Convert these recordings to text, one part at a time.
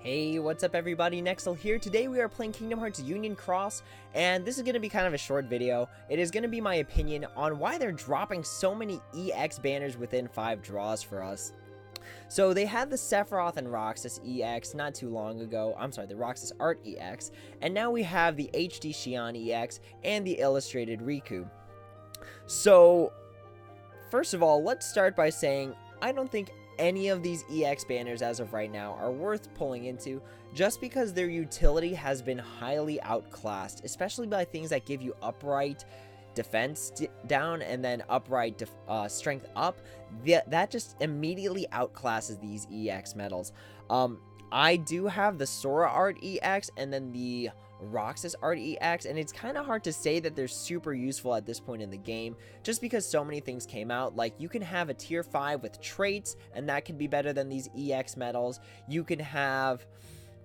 Hey, what's up everybody, Nexel here. Today we are playing Kingdom Hearts Union Cross, and this is going to be kind of a short video. It is going to be my opinion on why they're dropping so many EX banners within 5 draws for us. So they had the Sephiroth and Roxas EX not too long ago. I'm sorry, the Roxas Art EX, and now we have the HD Xion EX and the Illustrated Riku. So, first of all, let's start by saying I don't think any of these EX banners as of right now are worth pulling into, just because their utility has been highly outclassed, especially by things that give you upright defense down and then upright strength up. That just immediately outclasses these EX medals. I do have the Sora Art EX and then the Roxas Art EX, and it's kind of hard to say that they're super useful at this point in the game, just because so many things came out. Like, you can have a tier 5 with traits, and that could be better than these EX medals. You can have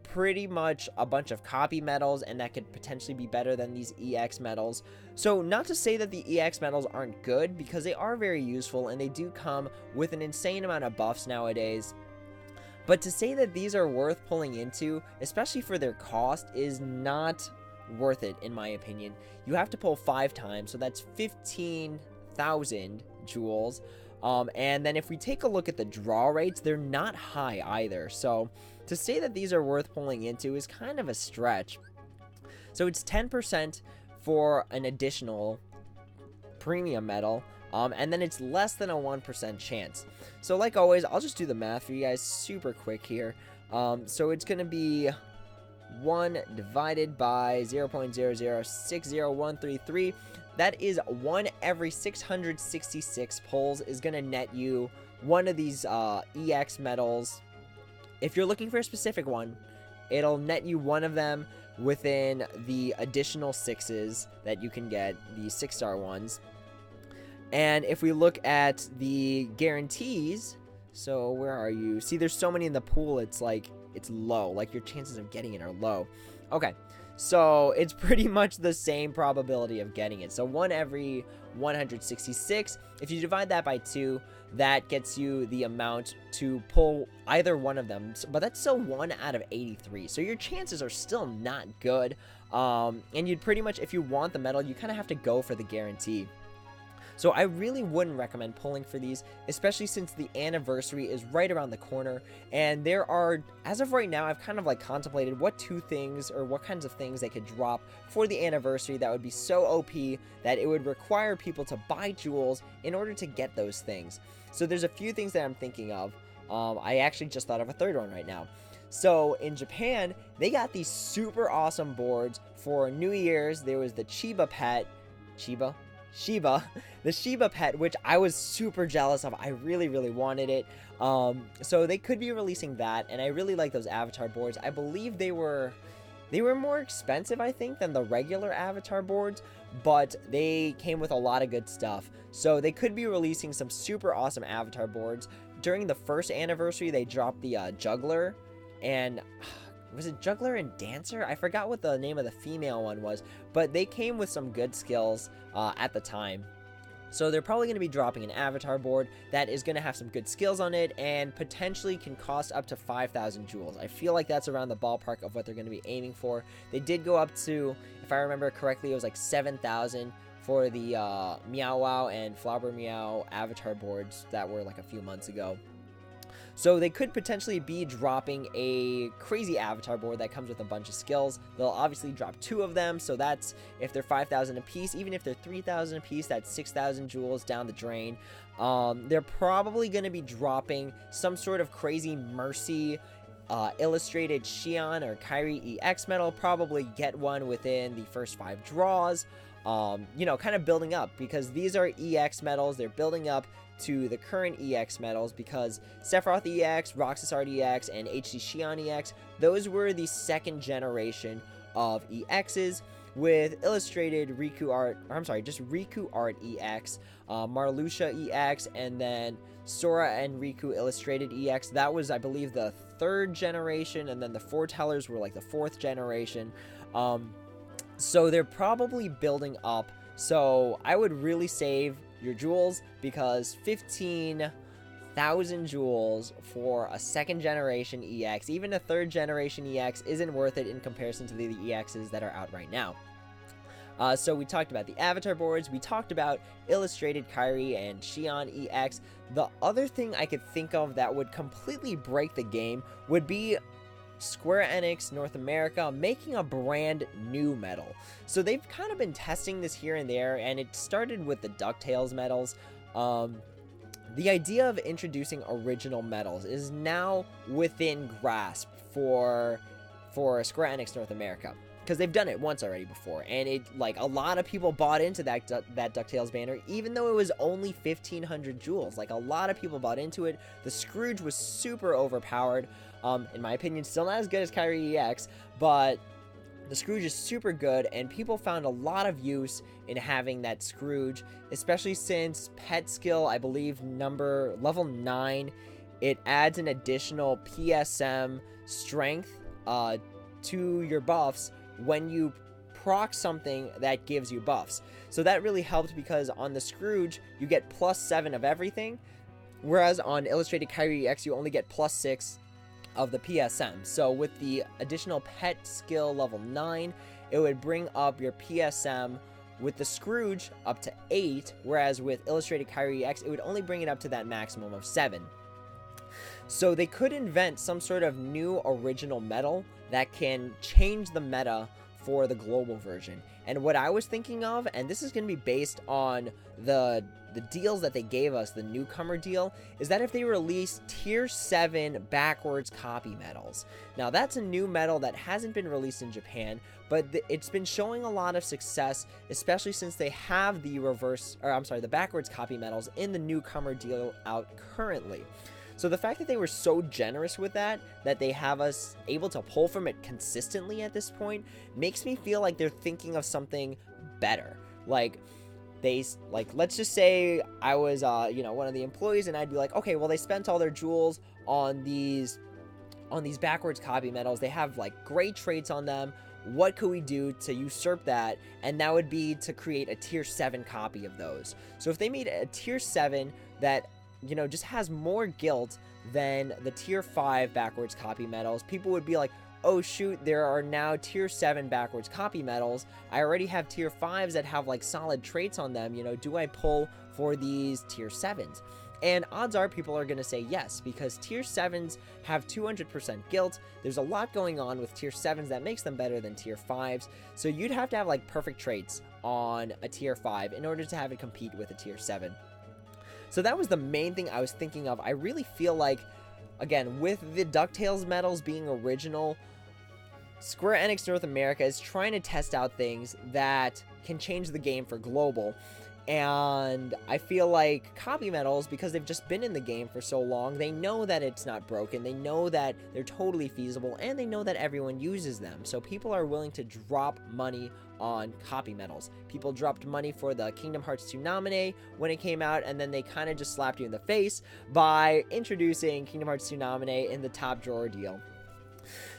pretty much a bunch of copy medals, and that could potentially be better than these EX medals. So, not to say that the EX medals aren't good, because they are very useful, and they do come with an insane amount of buffs nowadays. But to say that these are worth pulling into, especially for their cost, is not worth it, in my opinion. You have to pull 5 times, so that's 15,000 jewels. And then if we take a look at the draw rates, they're not high either. So to say that these are worth pulling into is kind of a stretch. So it's 10% for an additional premium medal. And then it's less than a 1% chance. So like always, I'll just do the math for you guys super quick here. So it's going to be 1 divided by 0.0060133. That is 1 every 666 pulls is going to net you one of these EX medals. If you're looking for a specific one, it'll net you one of them within the additional 6s that you can get, the 6-star ones. And if we look at the guarantees, so where are you? See, there's so many in the pool, it's like, it's low. Like, your chances of getting it are low. Okay, so it's pretty much the same probability of getting it. So 1 every 166. If you divide that by 2, that gets you the amount to pull either one of them. But that's still 1 out of 83. So your chances are still not good. And you'd pretty much, if you want the medal, you kind of have to go for the guarantee. So I really wouldn't recommend pulling for these, especially since the anniversary is right around the corner. And there are, as of right now, I've kind of like contemplated what 2 things or what kinds of things they could drop for the anniversary that would be so OP that it would require people to buy jewels in order to get those things. So there's a few things that I'm thinking of. I actually just thought of a third one right now. So in Japan, they got these super awesome boards for New Year's. There was the Chiba pet, the Shiba pet, which I was super jealous of. I really wanted it. So they could be releasing that, and I really like those avatar boards. I believe they were more expensive, I think, than the regular avatar boards, but they came with a lot of good stuff. So they could be releasing some super awesome avatar boards. During the first anniversary, they dropped the Juggler, and was it Juggler and Dancer? I forgot what the name of the female one was, but they came with some good skills at the time. So they're probably going to be dropping an avatar board that is going to have some good skills on it and potentially can cost up to 5,000 jewels. I feel like that's around the ballpark of what they're going to be aiming for. They did go up to, if I remember correctly, it was like 7,000 for the Meow Wow and Flower Meow avatar boards that were like a few months ago. So they could potentially be dropping a crazy avatar board that comes with a bunch of skills. They'll obviously drop 2 of them, so that's, if they're 5,000 a piece, even if they're 3,000 a piece, that's 6,000 jewels down the drain. They're probably going to be dropping some sort of crazy Mercy Illustrated Xion or Kairi EX medal. Probably get one within the first 5 draws. You know, kind of building up, because these are EX medals. They're building up to the current EX medals, because Sephiroth EX, Roxas Art EX, and HD Xion EX, those were the 2nd generation of EXs, with Illustrated Riku Art, or I'm sorry, just Riku Art EX, Marluxia EX, and then Sora and Riku Illustrated EX. That was, I believe, the 3rd generation, and then the Foretellers were like the 4th generation. So they're probably building up. So I would really save your jewels, because 15,000 1,000 jewels for a 2nd generation EX. Even a 3rd generation EX isn't worth it in comparison to the EXs that are out right now. So we talked about the avatar boards, we talked about illustrated Kyrie and Xion EX. The other thing I could think of that would completely break the game would be Square Enix North America making a brand new medal. So they've kind of been testing this here and there, and it started with the DuckTales medals. The idea of introducing original medals is now within grasp for Square Enix North America, because they've done it once already before, and it, like, a lot of people bought into that DuckTales banner, even though it was only 1,500 jewels. Like, a lot of people bought into it. The Scrooge was super overpowered. In my opinion, still not as good as Kyrie EX, but the Scrooge is super good, and people found a lot of use in having that Scrooge, especially since pet skill, I believe, level 9, it adds an additional PSM strength to your buffs when you proc something that gives you buffs. So that really helped, because on the Scrooge you get +7 of everything, whereas on Illustrated Kyrie EX you only get +6 of the PSM. So with the additional pet skill level 9, it would bring up your PSM with the Scrooge up to 8, whereas with Illustrated Kyrie EX it would only bring it up to that maximum of 7. So they could invent some sort of new original medal that can change the meta for the global version. And what I was thinking of, and this is going to be based on the deals that they gave us, the newcomer deal, is that if they release tier 7 backwards copy medals. Now that's a new medal that hasn't been released in Japan, but it's been showing a lot of success, especially since they have the backwards copy medals in the newcomer deal out currently. So the fact that they were so generous with that they have us able to pull from it consistently at this point, makes me feel like they're thinking of something better. Like, let's just say I was, one of the employees, and I'd be like, okay, well, they spent all their jewels on these backwards copy medals. They have, like, great traits on them. What could we do to usurp that? And that would be to create a tier 7 copy of those. So if they made a tier 7 that, just has more guilt than the tier 5 backwards copy medals, people would be like, oh shoot, there are now tier 7 backwards copy medals. I already have tier 5s that have, like, solid traits on them. Do I pull for these tier 7s? And odds are people are going to say yes, because tier 7s have 200% guilt. There's a lot going on with tier 7s that makes them better than tier 5s. So you'd have to have, like, perfect traits on a tier 5 in order to have it compete with a tier 7. So that was the main thing I was thinking of. I really feel like, again, with the DuckTales medals being original, Square Enix North America is trying to test out things that can change the game for global. And I feel like copy medals, because they've just been in the game for so long, they know that it's not broken, they know that they're totally feasible, and they know that everyone uses them. So people are willing to drop money on copy medals. People dropped money for the Kingdom Hearts 2 Nominee when it came out, and then they kind of just slapped you in the face by introducing Kingdom Hearts 2 Nominee in the top drawer deal.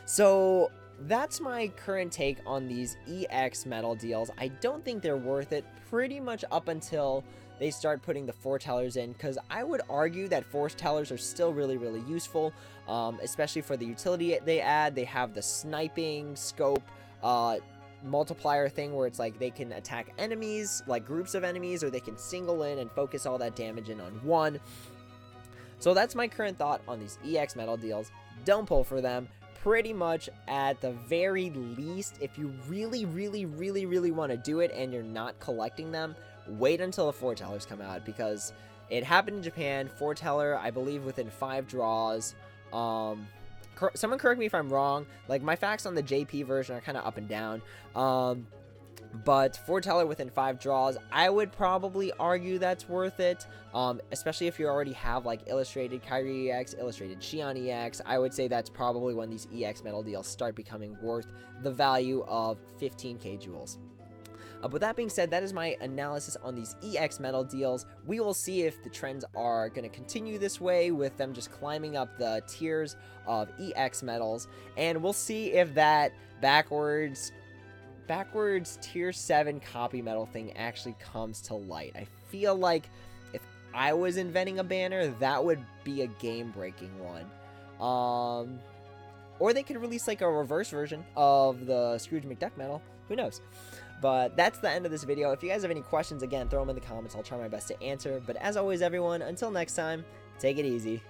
So that's my current take on these EX medal deals. I don't think they're worth it, pretty much up until they start putting the foretellers in, because I would argue that foretellers are still really, really useful, especially for the utility they add. They have the sniping scope multiplier thing, where it's like they can attack enemies, like groups of enemies, or they can single in and focus all that damage in on one. So that's my current thought on these EX medal deals. Don't pull for them. Pretty much, at the very least, if you really, really, really, really want to do it and you're not collecting them, wait until the foretellers come out, because it happened in Japan. Foreteller, I believe, within 5 draws. Someone correct me if I'm wrong. Like, my facts on the JP version are kind of up and down. But foreteller within 5 draws, I would probably argue that's worth it, especially if you already have, like, Illustrated Kyrie EX, Illustrated Xion EX. I would say that's probably when these EX medal deals start becoming worth the value of 15k jewels. With that being said, that is my analysis on these EX medal deals. We will see if the trends are going to continue this way, with them just climbing up the tiers of EX medals, and we'll see if that backwards tier 7 copy medal thing actually comes to light. I feel like if I was inventing a banner, that would be a game-breaking one. Or they could release like a reverse version of the Scrooge McDuck medal. Who knows? But that's the end of this video. If you guys have any questions, again, throw them in the comments. I'll try my best to answer. But as always, everyone, until next time, take it easy.